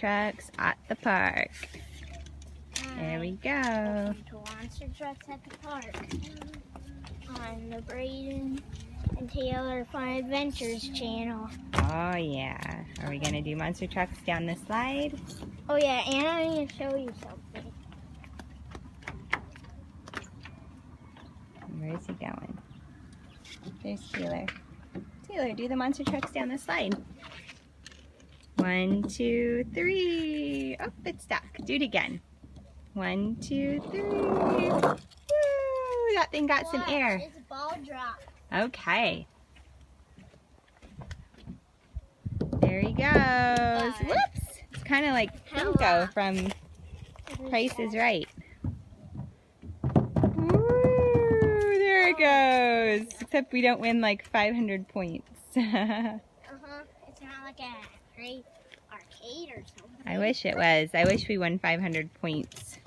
trucks at the park. There we go. Welcome to Monster Trucks at the Park on the Brayden and Taylor Fun Adventures channel. Oh yeah. Are we gonna do monster trucks down the slide? Oh yeah, and I need to show you something. Where's he going? There's Taylor. Taylor, do the monster trucks down the slide. 1, 2, 3. Oh, it's stuck. Do it again. 1, 2, 3. Woo! That thing got some air. It's a ball drop. Okay. There he goes. Whoops! It's kind of like Pinko from Price is Right. Woo! There it goes. Except we don't win like 500 points. It's not like a great arcade or something. I wish it was. I wish we won 500 points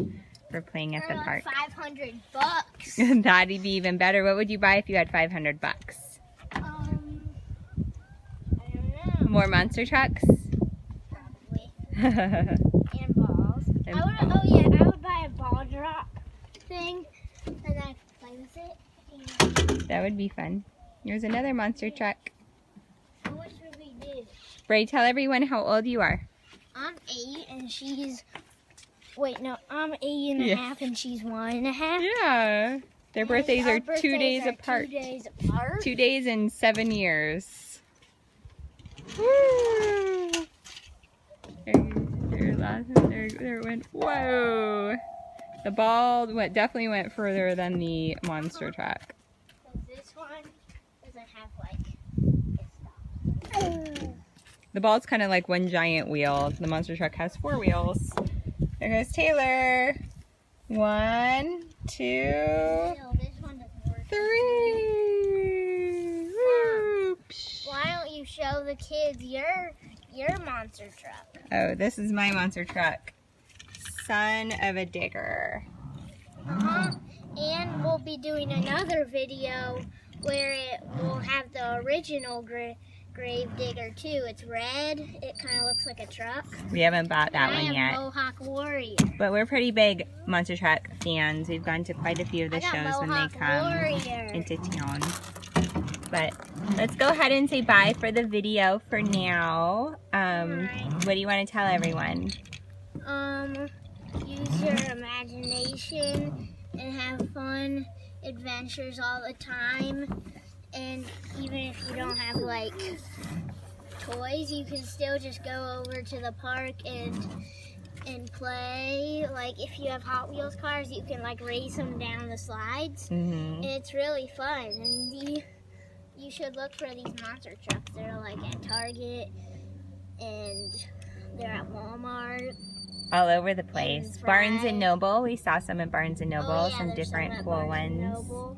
for playing at the park. 500 bucks. That'd be even better. What would you buy if you had 500 bucks? I don't know. More monster trucks? Probably. And balls. I would buy a ball drop thing and I could play with it. That would be fun. Here's another monster truck. What should we do? Bray, tell everyone how old you are. I'm 8 and she's... Wait, no, I'm 8.5 and she's 1.5. Yeah. Their birthdays are 2 days apart. 2 days apart. 2 days and 7 years. Woo! There it went. Whoa! The ball definitely went further than the monster truck. This one doesn't have like... The ball's kind of like one giant wheel. The monster truck has 4 wheels. There goes Taylor. 1, 2, No, this one doesn't work. 3. Woo! Why don't you show the kids your monster truck? Oh, this is my monster truck. Son of a digger. And we'll be doing another video where it will have the original grave digger too. It's red. It kind of looks like a truck. We haven't bought that one yet. Mohawk Warrior. But we're pretty big monster truck fans. We've gone to quite a few of the shows when they come into town. But let's go ahead and say bye for the video for now. What do you want to tell everyone? Use your imagination and have fun adventures all the time. And even if you don't have like toys, you can still just go over to the park and play. Like if you have Hot Wheels cars, you can like race them down the slides. And it's really fun. And you should look for these monster trucks. They're like at Target and they're at Walmart. All over the place. Barnes and Noble. We saw some at Barnes and Noble. Oh, yeah, some different cool ones. Noble.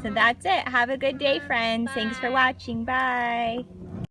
So that's it. Have a good day, friends. Thanks for watching. Bye.